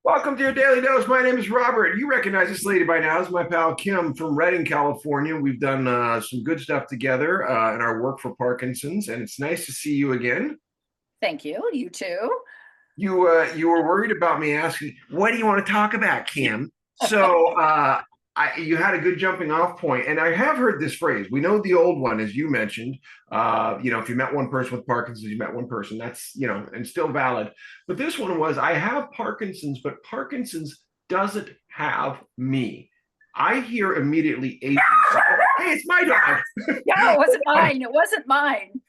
Welcome to your Daily Dose. My name is Robert. You recognize this lady by now. This is my pal Kim from Redding, California. We've done some good stuff together in our work for Parkinson's, and it's nice to see you again. Thank you. You too. You were worried about me asking, "What do you want to talk about, Kim?" So you had a good jumping off point, and I have heard this phrase. We know the old one, as you mentioned. If you met one person with Parkinson's, you met one person. That's and still valid. But this one was, I have Parkinson's, but Parkinson's doesn't have me. I hear immediately agency. Hey, it's my dog. Yeah, it wasn't mine. It wasn't mine.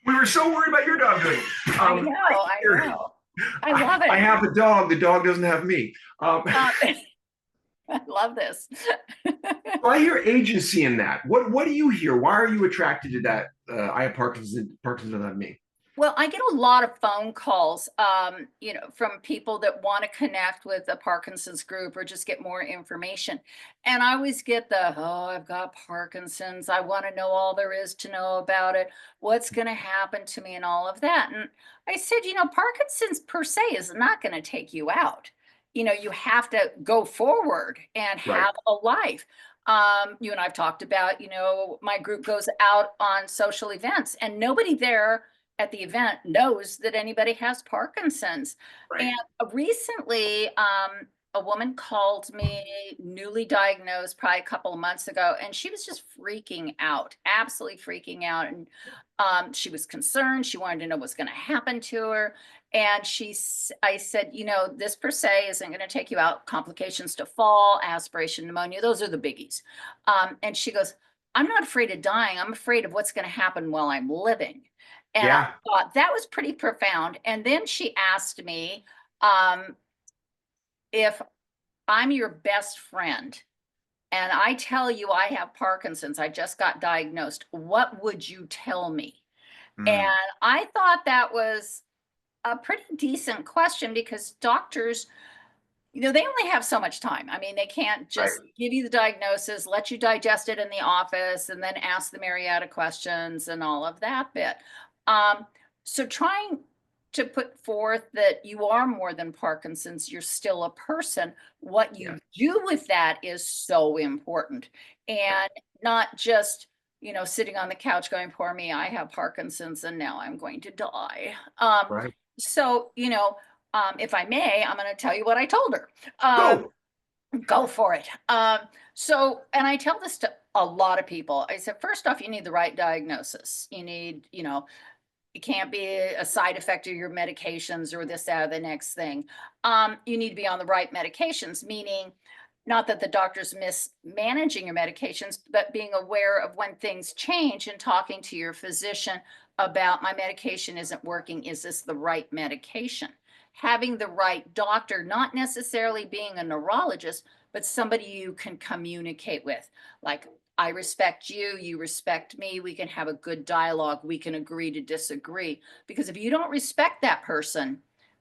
We were so worried about your dog doing. I know. I I hear, know. I love I it. have a dog. The dog doesn't have me. I love this. So I hear agency in that. What do you hear? Why are you attracted to that? I have Parkinson's. Parkinson's doesn't have me. Well, I get a lot of phone calls, from people that want to connect with the Parkinson's group or just get more information. And I always get oh, I've got Parkinson's. I want to know all there is to know about it. What's going to happen to me and all of that. And I said, Parkinson's per se is not going to take you out. You have to go forward and Right. have a life. You and I've talked about, my group goes out on social events and nobody there at the event knows that anybody has Parkinson's. Right. And recently, a woman called me, newly diagnosed, probably a couple of months ago, and she was just freaking out, absolutely freaking out. And she was concerned. She wanted to know what's going to happen to her. And I said, this per se isn't going to take you out. Complications to fall, aspiration, pneumonia, those are the biggies. And she goes, I'm not afraid of dying. I'm afraid of what's going to happen while I'm living. And I Yeah. thought that was pretty profound. And then she asked me um, if I'm your best friend and I tell you I have Parkinson's, I just got diagnosed, what would you tell me? And Mm, I thought that was a pretty decent question because doctors, they only have so much time. I mean, they can't right. just give you the diagnosis, let you digest it in the office, and then ask the myriad of questions and all of that bit. Um, so trying to put forth that you are more than Parkinson's, you're still a person. What Yeah. you do with that is so important. And not just, sitting on the couch going, poor me, I have Parkinson's and now I'm going to die. Right. If I may, I'm going to tell you what I told her. Um, Go. go for it. And I tell this to a lot of people. I said, first off, you need the right diagnosis. You need, it can't be a side effect of your medications or this, that, or the next thing. You need to be on the right medications, meaning not that the doctor's mismanaging your medications, but being aware of when things change and talking to your physician about my medication isn't working. Is this the right medication? Having the right doctor, not necessarily being a neurologist, but somebody you can communicate with. Like, I respect you, you respect me, we can have a good dialogue, we can agree to disagree. Because if you don't respect that person,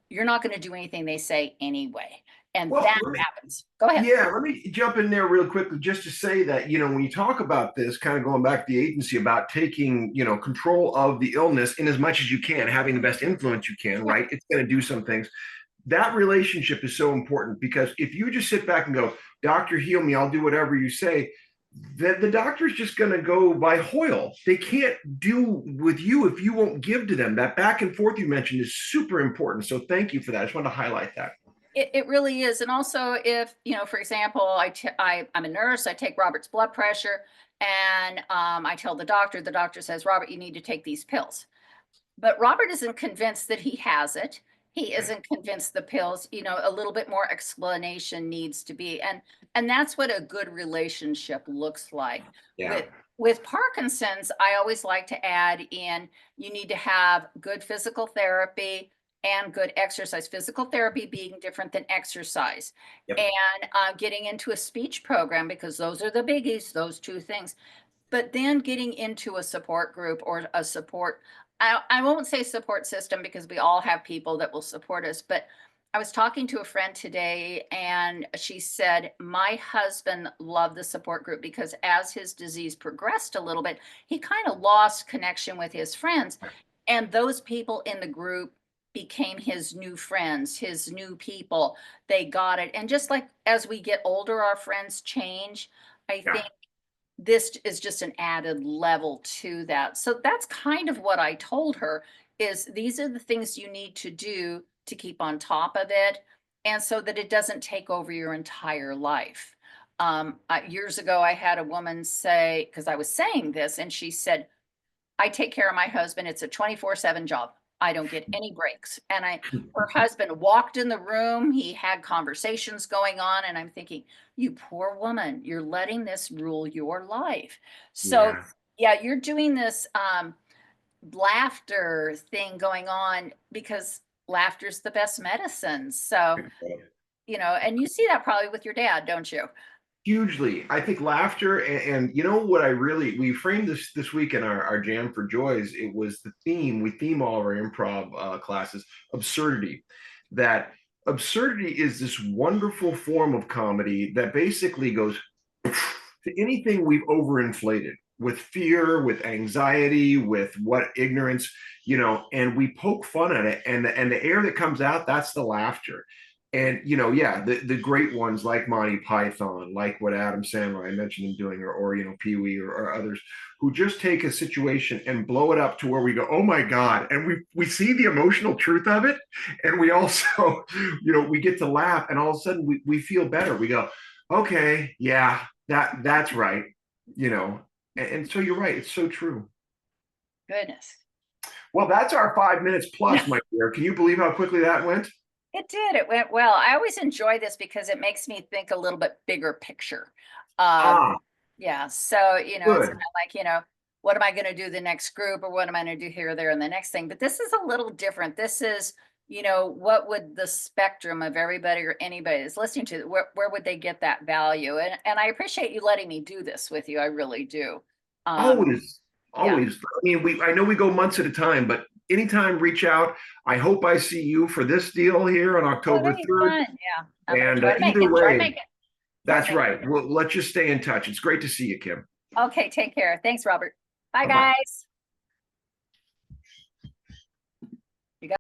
you're not going to do anything they say anyway. And Well, that happens. Go ahead. let me jump in there real quickly just to say that, when you talk about this, kind of going back to the agency about taking, control of the illness in as much as you can, having the best influence you can, Yeah. right? It's going to do some things. That relationship is so important because if you just sit back and go, doctor, heal me, I'll do whatever you say, the doctor's just going to go by Hoyle. They can't do with you if you won't give to them. That back and forth you mentioned is super important. So thank you for that. I just want to highlight that. It really is. And also if, for example, I'm a nurse, I take Robert's blood pressure and I tell the doctor says, Robert, you need to take these pills. But Robert isn't convinced that he has it. He Right. isn't convinced the pills, a little bit more explanation needs to be. And that's what a good relationship looks like. Yeah. With Parkinson's, I always like to add in you need to have good physical therapy and good exercise. Physical therapy being different than exercise. Yep. And getting into a speech program because those are the biggies, those two things. But then getting into a support group or a support, I won't say support system because we all have people that will support us, but I was talking to a friend today and she said, my husband loved the support group because as his disease progressed a little bit, he kind of lost connection with his friends. And those people in the group became his new friends, his new people. They got it. And just like as we get older, our friends change. I Yeah. think this is just an added level to that. So that's kind of what I told her is these are the things you need to do to keep on top of it and so that it doesn't take over your entire life. Years ago, I had a woman say, because I was saying this, and she said, I take care of my husband. It's a 24/7 job. I don't get any breaks. And her husband walked in the room. He had conversations going on. And I'm thinking, you poor woman, you're letting this rule your life. So, Yeah. yeah, you're doing this laughter thing going on because laughter's the best medicine. So, and you see that probably with your dad, don't you? Hugely. I think laughter and you know what I really we framed this week in our Jam for Joys. It was the theme. We theme all of our improv classes absurdity. That absurdity is this wonderful form of comedy that basically goes to anything we've overinflated with fear, with anxiety, with what ignorance, and we poke fun at it, and the air that comes out, that's the laughter. And yeah, the great ones like Monty Python, like what Adam Sandler I mentioned him doing, or Pee Wee or others, who just take a situation and blow it up to where we go, oh my God, and we see the emotional truth of it, and we also, we get to laugh, and all of a sudden we feel better. We go, okay, yeah, that's right, and so you're right, it's so true. Goodness. Well, that's our 5 minutes plus, my dear. Can you believe how quickly that went? It did. It went well. I always enjoy this because it makes me think a little bit bigger picture. Um, Ah, yeah. So, it's kind good. of like, what am I going to do the next group or what am I going to do here, there, and the next thing? But this is a little different. This is, what would the spectrum of everybody or anybody is listening to, where would they get that value? And I appreciate you letting me do this with you. I really do. Um, Always, yeah. always. I mean, I know we go months at a time, but anytime, reach out. I hope I see you for this deal here on Oh, October that'd be 3rd. fun. Yeah. I'm going to And try to make either it. Try to way, make it. Try to that's make it. right. Well, let's just stay in touch. It's great to see you, Kim. Okay. Take care. Thanks, Robert. Bye, Bye bye. guys.